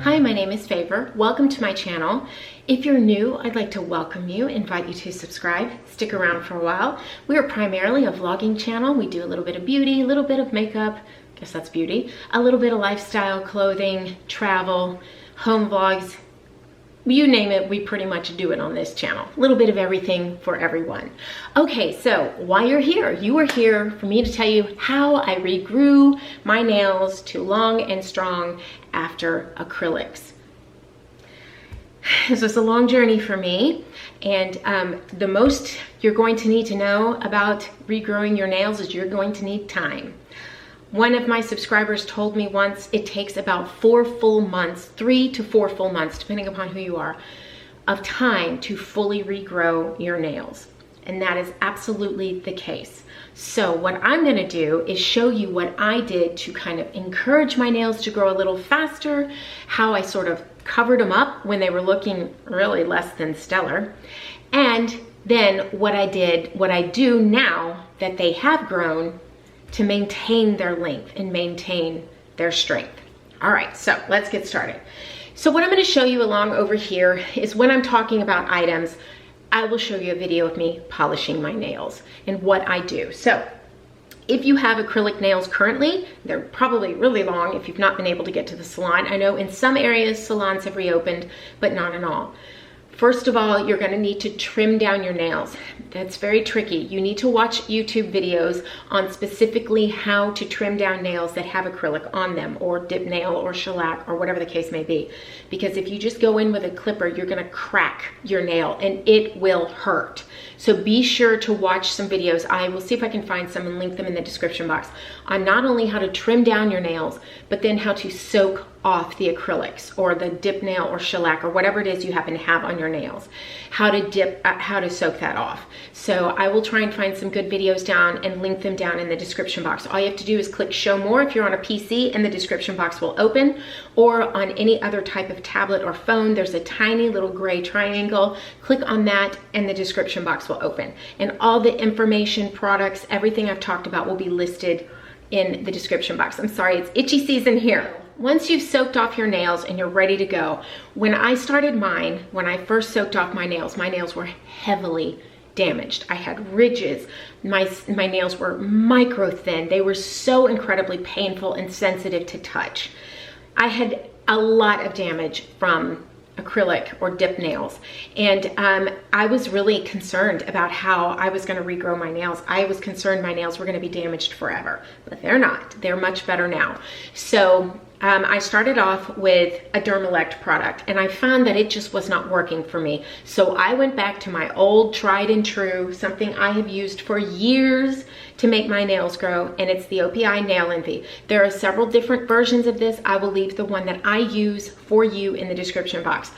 Hi, my name is fvaor. Welcome to my channel. If you're new, I'd like to welcome you, invite you to subscribe, stick around for a while. We are primarily a vlogging channel. We do a little bit of beauty, a little bit of makeup, I guess that's beauty, a little bit of lifestyle, clothing, travel, home vlogs, you name it, we pretty much do it on this channel. A little bit of everything for everyone. Okay, so why you're here? You are here for me to tell you how I regrew my nails to long and strong after acrylics. This was a long journey for me, and the most you're going to need to know about regrowing your nails is you're going to need time. One of my subscribers told me once it takes about 4 full months, 3 to 4 full months, depending upon who you are, of time to fully regrow your nails. And that is absolutely the case. So what I'm gonna do is show you what I did to kind of encourage my nails to grow a little faster, how I sort of covered them up when they were looking really less than stellar, and then what I do now that they have grown to maintain their length and maintain their strength. All right, so let's get started. So what I'm gonna show you along over here is when I'm talking about items, I will show you a video of me polishing my nails and what I do. So if you have acrylic nails currently, they're probably really long if you've not been able to get to the salon. I know in some areas salons have reopened, but not in all. First of all, you're gonna need to trim down your nails. That's very tricky. You need to watch YouTube videos on specifically how to trim down nails that have acrylic on them, or dip nail or shellac or whatever the case may be. Because if you just go in with a clipper, you're gonna crack your nail and it will hurt. So be sure to watch some videos. I will see if I can find some and link them in the description box on not only how to trim down your nails, but then how to soak off the acrylics or the dip nail or shellac or whatever it is you happen to have on your nails, how to soak that off. So I will try and find some good videos down and link them down in the description box. All you have to do is click show more if you're on a PC and the description box will open, or on any other type of tablet or phone, there's a tiny little gray triangle. Click on that and the description box will open. And all the information, products, everything I've talked about will be listed in the description box. I'm sorry, it's itchy season here. Once you've soaked off your nails and you're ready to go, when I started mine, when I first soaked off my nails were heavily damaged. I had ridges. My nails were micro thin. They were so incredibly painful and sensitive to touch. I had a lot of damage from acrylic or dip nails, and I was really concerned about how I was going to regrow my nails. I was concerned my nails were going to be damaged forever, but they're not. They're much better now. So I started off with a Dermalect product, and I found that it just was not working for me. So I went back to my old tried and true, something I have used for years to make my nails grow, and it's the Opi Nail Envy. There are several different versions of this. I will leave the one that I use for you in the description box.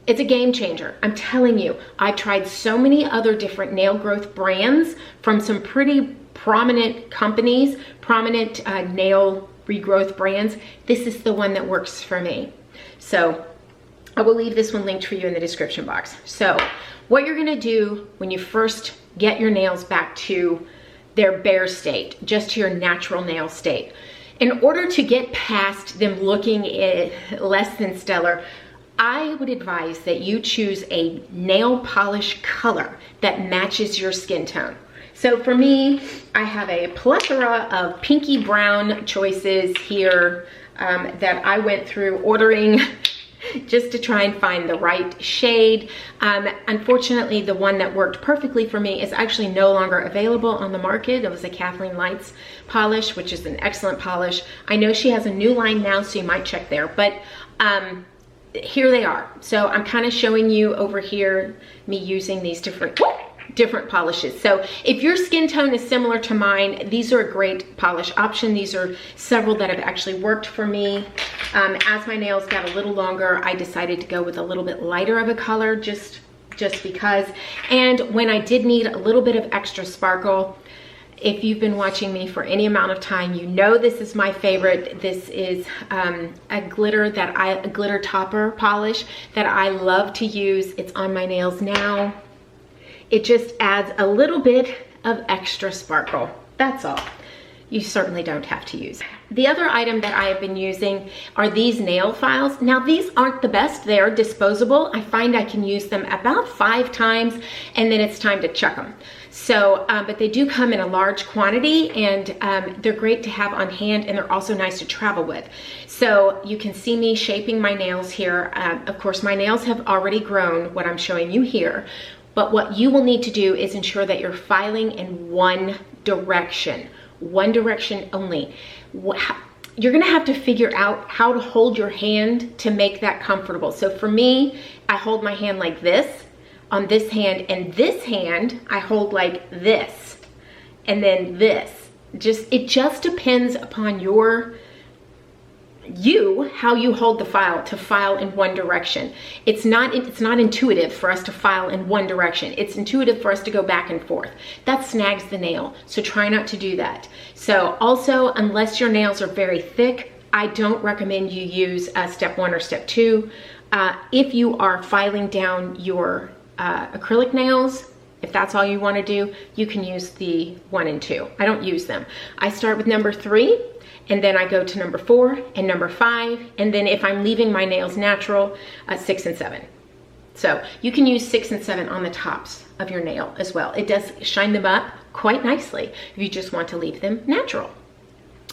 It's a game changer. I'm telling you, I tried so many other different nail growth brands from some pretty prominent companies, prominent nail regrowth brands. This is the one that works for me. So I will leave this one linked for you in the description box. So what you're gonna do when you first get your nails back to their bare state, just to your natural nail state, in order to get past them looking less than stellar, I would advise that you choose a nail polish color that matches your skin tone. So for me, I have a plethora of pinky brown choices here that I went through ordering just to try and find the right shade. Unfortunately, the one that worked perfectly for me is actually no longer available on the market. It was a Kathleen Lights polish, which is an excellent polish. I know she has a new line now, so you might check there, but here they are. So I'm kind of showing you over here me using these different polishes. So if your skin tone is similar to mine, these are a great polish option. These are several that have actually worked for me. As my nails got a little longer, I decided to go with a little bit lighter of a color just because. And when I did need a little bit of extra sparkle, if you've been watching me for any amount of time, you know this is my favorite. This is a glitter topper polish that I love to use. It's on my nails now. It just adds a little bit of extra sparkle. That's all. you certainly don't have to use. The other item that I have been using are these nail files. Now these aren't the best, they are disposable. I find I can use them about 5 times and then it's time to chuck them. So, but they do come in a large quantity and they're great to have on hand and they're also nice to travel with. So you can see me shaping my nails here. Of course, my nails have already grown, what I'm showing you here. But what you will need to do is ensure that you're filing in one direction only. You're gonna have to figure out how to hold your hand to make that comfortable. So for me, I hold my hand like this on this hand, and this hand I hold like this, and then this. It just depends upon how you hold the file to file in one direction. It's not intuitive for us to file in one direction. It's intuitive for us to go back and forth. That snags the nail, so try not to do that. So also, unless your nails are very thick, I don't recommend you use step 1 or step 2. If you are filing down your acrylic nails, if that's all you want to do, you can use the 1 and 2. I don't use them. I start with number 3, and then I go to number 4 and number 5, and then if I'm leaving my nails natural, 6 and 7. So you can use 6 and 7 on the tops of your nail as well. It does shine them up quite nicely if you just want to leave them natural.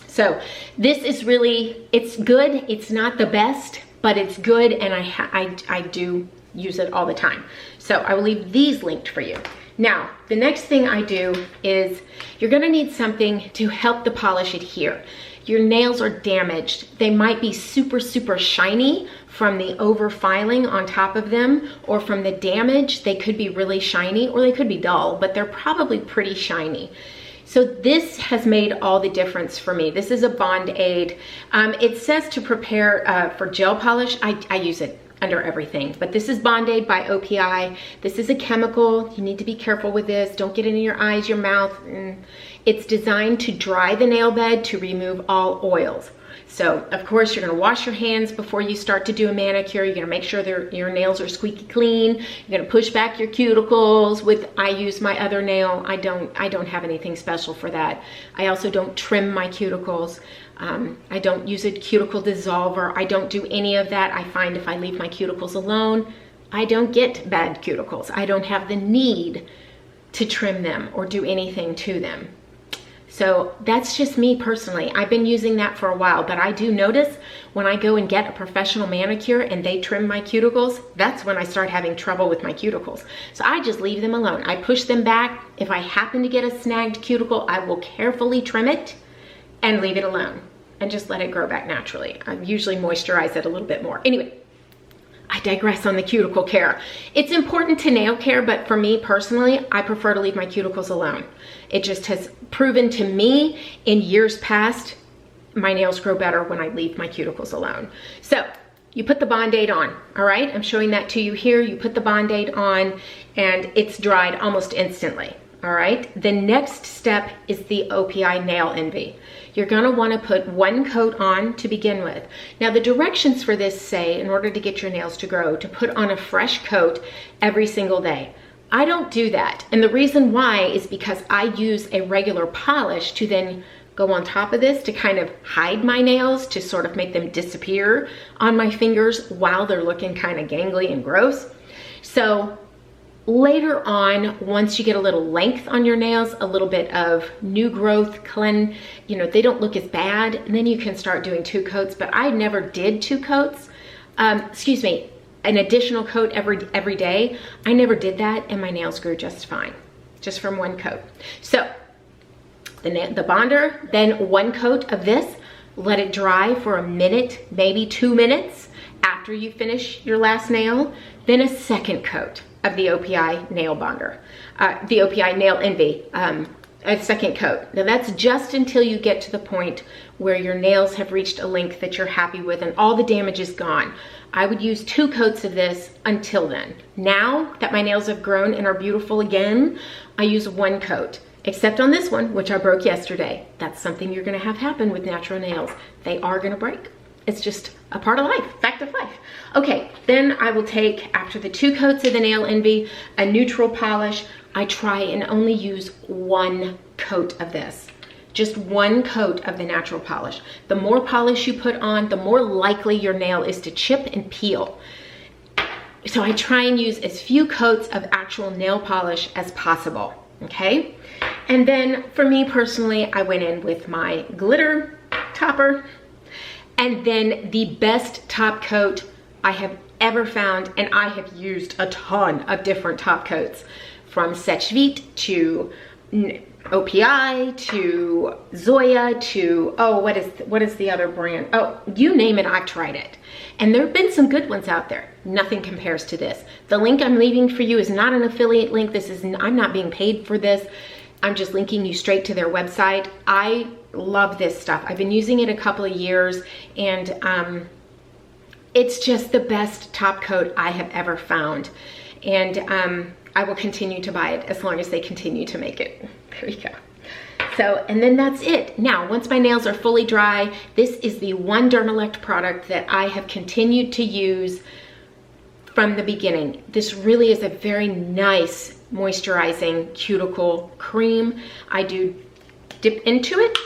So this is really, it's good. It's not the best, but it's good, and I do use it all the time. So I will leave these linked for you. Now, the next thing I do is you're gonna need something to help the polish adhere. Your nails are damaged. They might be super, super shiny from the over filing on top of them, or from the damage. They could be really shiny, or they could be dull, but they're probably pretty shiny. So this has made all the difference for me. This is a Band-Aid. It says to prepare for gel polish. I use it under everything, but this is Band-Aid by Opi. This is a chemical. You need to be careful with this. Don't get it in your eyes, your mouth. It's designed to dry the nail bed to remove all oils. So of course you're gonna wash your hands before you start to do a manicure. You're gonna make sure your nails are squeaky clean. You're gonna push back your cuticles I use my other nail. I don't have anything special for that. I also don't trim my cuticles. I don't use a cuticle dissolver. I don't do any of that. I find if I leave my cuticles alone, I don't get bad cuticles. I don't have the need to trim them or do anything to them. So that's just me personally. I've been using that for a while, but I do notice when I go and get a professional manicure and they trim my cuticles, that's when I start having trouble with my cuticles. So I just leave them alone. I push them back. If I happen to get a snagged cuticle, I will carefully trim it and leave it alone and just let it grow back naturally. I usually moisturize it a little bit more. Anyway, I digress on the cuticle care. It's important to nail care, but for me personally, I prefer to leave my cuticles alone. It just has proven to me in years past, my nails grow better when I leave my cuticles alone. So you put the Band-Aid on, all right? I'm showing that to you here. You put the Band-Aid on and it's dried almost instantly, all right? The next step is the Opi Nail Envy. You're gonna wanna put 1 coat on to begin with. Now the directions for this say, in order to get your nails to grow, to put on a fresh coat every single day. I don't do that. And the reason why is because I use a regular polish to then go on top of this to kind of hide my nails, to sort of make them disappear on my fingers while they're looking kind of gangly and gross. So later on, once you get a little length on your nails, a little bit of new growth, they don't look as bad, and then you can start doing 2 coats, but I never did 2 coats. An additional coat every day. I never did that, and my nails grew just fine, just from 1 coat. So the bonder, then 1 coat of this, let it dry for a minute, maybe 2 minutes after you finish your last nail, then a 2nd coat of the Opi nail bonder, the Opi Nail Envy, a 2nd coat. Now that's just until you get to the point where your nails have reached a length that you're happy with and all the damage is gone. I would use 2 coats of this until then. Now that my nails have grown and are beautiful again, I use 1 coat, except on this one, which I broke yesterday. That's something you're gonna have happen with natural nails. They are gonna break. It's just a part of life, fact of life. Okay, then I will take, after the 2 coats of the Nail Envy, a neutral polish. I try and only use 1 coat of this. Just one coat of the natural polish. The more polish you put on, the more likely your nail is to chip and peel. So I try and use as few coats of actual nail polish as possible, okay? And then for me personally, I went in with my glitter topper, and then the best top coat I have ever found, and I have used a ton of different top coats, from Setchvit to Opi to Zoya to, oh, what is the other brand? Oh, you name it, I've tried it. And there have been some good ones out there. Nothing compares to this. The link I'm leaving for you is not an affiliate link. I'm not being paid for this. I'm just linking you straight to their website. I love this stuff. I've been using it a couple of years, and it's just the best top coat I have ever found. And I will continue to buy it as long as they continue to make it. There you go. So, and then that's it. Now, once my nails are fully dry, this is the one Dermalect product that I have continued to use from the beginning. This really is a very nice moisturizing cuticle cream. I do dip into it.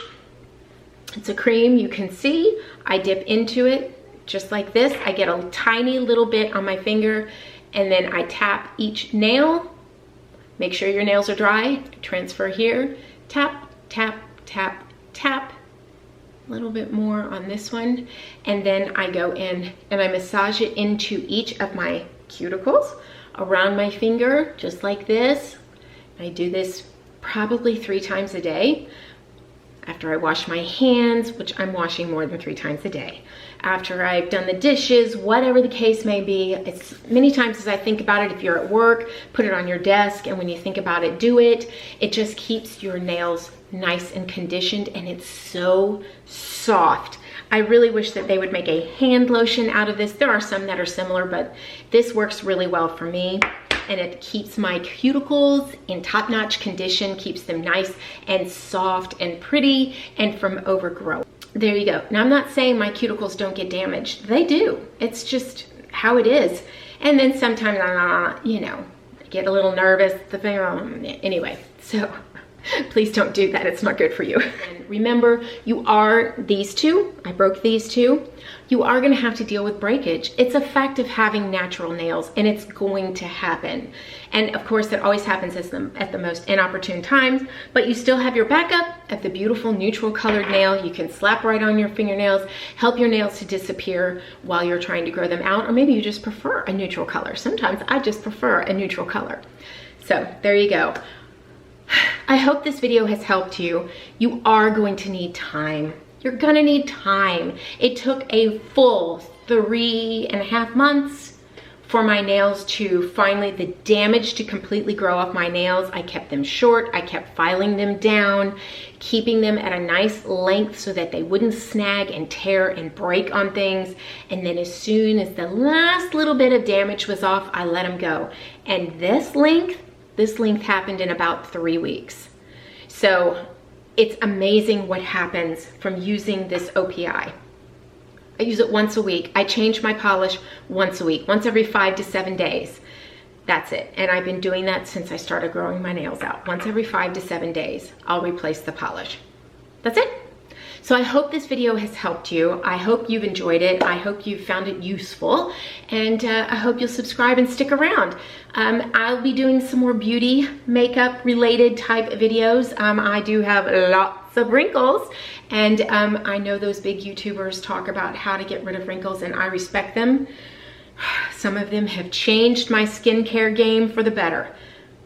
It's a cream, you can see. I dip into it just like this. I get a tiny little bit on my finger, and then I tap each nail. Make sure your nails are dry. Transfer here. Tap, tap, tap, tap. A little bit more on this one. And then I go in and I massage it into each of my cuticles around my finger, just like this. I do this probably 3 times a day. After I wash my hands, which I'm washing more than 3 times a day. After I've done the dishes, whatever the case may be. It's many times as I think about it, if you're at work, put it on your desk, and when you think about it, do it. It just keeps your nails nice and conditioned, and it's so soft. I really wish that they would make a hand lotion out of this. There are some that are similar, but this works really well for me. And it keeps my cuticles in top-notch condition, keeps them nice and soft and pretty and from overgrowth. There you go. Now, I'm not saying my cuticles don't get damaged. They do. It's just how it is. And then sometimes, you know, I get a little nervous. Anyway, so please don't do that. It's not good for you. And remember, you are these two. I broke these two. You are going to have to deal with breakage. It's a fact of having natural nails, and it's going to happen. And of course, it always happens at the most inopportune times, but you still have your backup of the beautiful neutral colored nail. You can slap right on your fingernails, help your nails to disappear while you're trying to grow them out, or maybe you just prefer a neutral color. Sometimes I just prefer a neutral color. So there you go. I hope this video has helped you. You are going to need time. You're gonna need time. It took a full 3.5 months for my nails to finally, the damage to completely grow off my nails. I kept them short. I kept filing them down, keeping them at a nice length so that they wouldn't snag and tear and break on things. And then as soon as the last little bit of damage was off, I let them go. And this length happened in about 3 weeks. So it's amazing what happens from using this Opi. I use it once a week. I change my polish once a week, once every 5 to 7 days. That's it. And I've been doing that since I started growing my nails out. Once every 5 to 7 days, I'll replace the polish. That's it. So I hope this video has helped you. I hope you've enjoyed it. I hope you found it useful. And I hope you'll subscribe and stick around. I'll be doing some more beauty makeup related type videos. I do have lots of wrinkles, and I know those big YouTubers talk about how to get rid of wrinkles, and I respect them. Some of them have changed my skincare game for the better,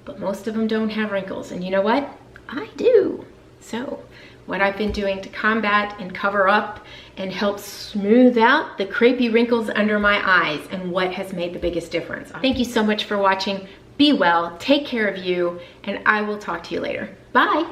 but most of them don't have wrinkles. And you know what? I do. So what I've been doing to combat and cover up and help smooth out the crepey wrinkles under my eyes, and what has made the biggest difference. Thank you so much for watching. Be well, take care of you, and I will talk to you later. Bye.